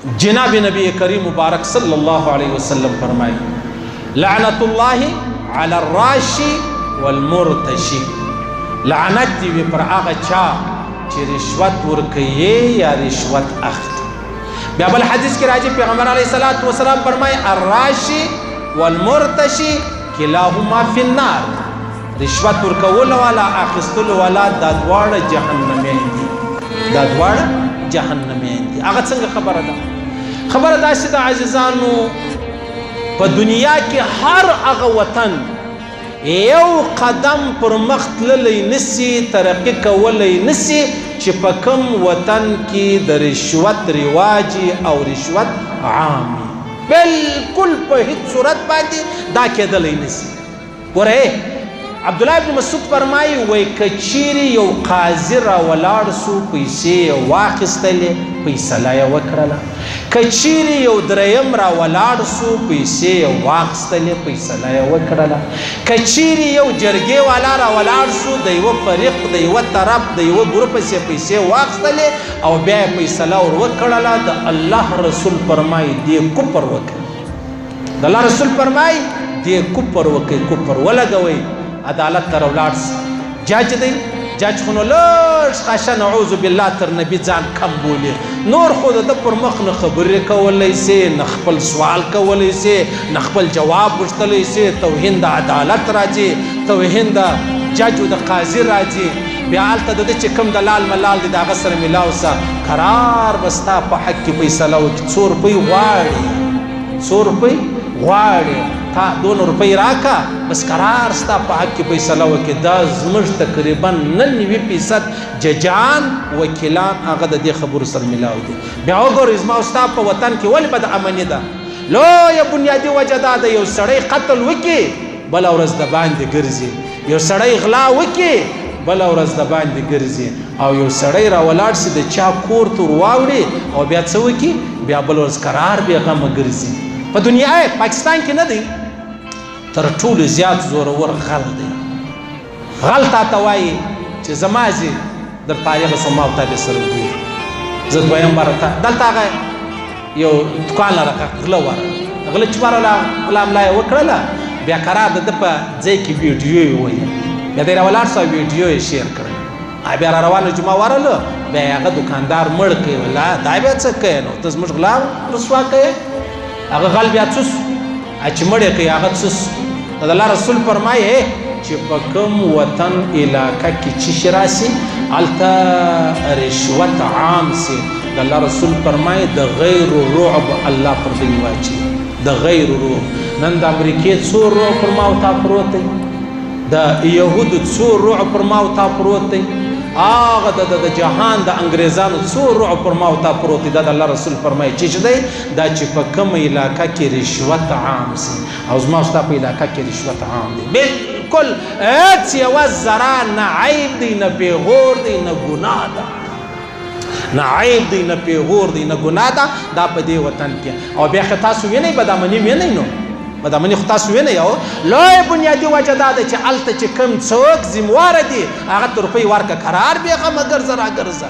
जनाब नबी करीम मुबारक सल्लल्लाहु अलैहि वसल्लम फरमाए लअनतुल्लाहि अला राशि वल मुर्तशी, लعنत دی پر هغه چا چې رشوت ورکوي یا رشوت اخلي. بیا بل حدیث کې راځي پیغمبر علیه الصلاۃ والسلام فرمایي الراشي والمرتشي کلاهما فی النار، رشوت ورکول والا اخیستل والا دا دواړه جهنمین دي، دا دواړه جهنمین دي. هغه څنګه خبره ده؟ خبره دا چې د عزیزانو په دنیا کې هر هغه وطن یو قدم پر مخ تللی نسی، ترقی کولی نسی چې په کوم وطن کې د رشوت رواجی او رشوت عامي، بالکل په هیڅ صورت باندې دا کېدلی نسی. ګوره عبدالله ابن مسعود فرمایي وای کچیرې یو قاضي را ولاړ سو پیسې یې واخیستلې فیصله یې وکړله، کچیرې یو دریم را ولاړ سو پیسې یې واخیستلې فیصله یې وکړله، کچیرې یو جرګې والا را ولاړ سو د یوه فریق د یوه طرف د یوه ګروپ پسې پیسې واخیستلې او بیا یې فیصله ور وکړله، د الله رسول فرمایي دې کفر وکړي، د الله رسول فرمایي دې کفر وکړي، کفر ولګوئ. عدالت تر ولاړ سي، جج دی، جج خو نو لږ خاشه نعوذ بالله تر نبي ځان کم بولي، نور خو د پر مخ نه خبرې کولی سي، نه خپل سوال کولی سي، نه خپل جواب غوښتلی سي. توهین د عدالت راځي، توهین د جج او د قاضي راځي. بیا هلته د ده چې کوم دلال ملال دی د هغه سره میلاو سه، قرار به ستا په حق کې فیصله وکړي. 100 روپۍ غواړي، 100 روپۍ غواړي، تا 2 روپۍ راکا بس قرار ستا په حق کې فیصله وکړي. دا زموږ تقریبا 99% ججان وکیلان هغه د دې خبرو سره میلاو دي. بیا وګورئ زما او ستا په وطن کې ولې بد امني ده؟ لویه بنیادي وجه دا ده یو سړی قتل وکړي بله ورځ د باندې ګرځي، یو سړی غلا وکړي بله ورځ د باندې ګرځي، او یو سړی را ولاړ سي د چا کور ته ور واوړي او بیا څه وکړي، بیا بله ورځ قرار بېغمه ګرځي. په دنیا پاکستان کې نه دی، تر ټولو زیات زورور غل دی. غل تا ته وایي چې زما زی در تاریخ سو ما او تا به سره ګوري، زه دویم باره دلته هغه یو دکان لره غله وره، غله چې ورله غلا ملا یې وکړله، بیا قرار د ده په ځای کې ویډیو یې وویل، بیا دی را ولاړ سو ویډیو یې شیر کړی، بیا را روانه جمعه ورله، بیا یې هغه دکاندار مړ کړي. ولا دا بیا څه کوې نو ته زموږ غلا رسوا کوې؟ هغه غل بیا څوس چې مړ یې کوي هغه څوس. د الله رسول فرمایي چې په کوم وطن علاقه کې چې شي راسي هلته رشوت عام سي، د الله رسول فرمایي د غیر رعب الله پر دوی واچي، د غیر رعب. نن د امریکې څو رعب پر ما او تا پروت دی، د یهودو څو رعب پر ما او تا پروت دی، هغه د جهان د انګریزانو څو رعب پر ما او تا پروت دی. دا د الله رسول فرمایي چې دی دا چې په کومه علاقه کې رشوت عام سي، او زما او ستا په علاقه کې رشوت عام دی، بالکل هېڅ یوه ذره نه عیب دی، نه پیغور دی، نه ګناه ده، نه عیب دی، نه پیغور دی، نه ګناه ده. دا په دې وطن کې. او بیا که تاسو وینئ بدامني وینئ نو بدامني خو تاسو وینئ. او لویه بنیادي وجه دا ده چې هلته چې کوم څوک ذمواره دي هغه ته روپۍ ورکړه، قرار بېغمه ګرځه راګرځه.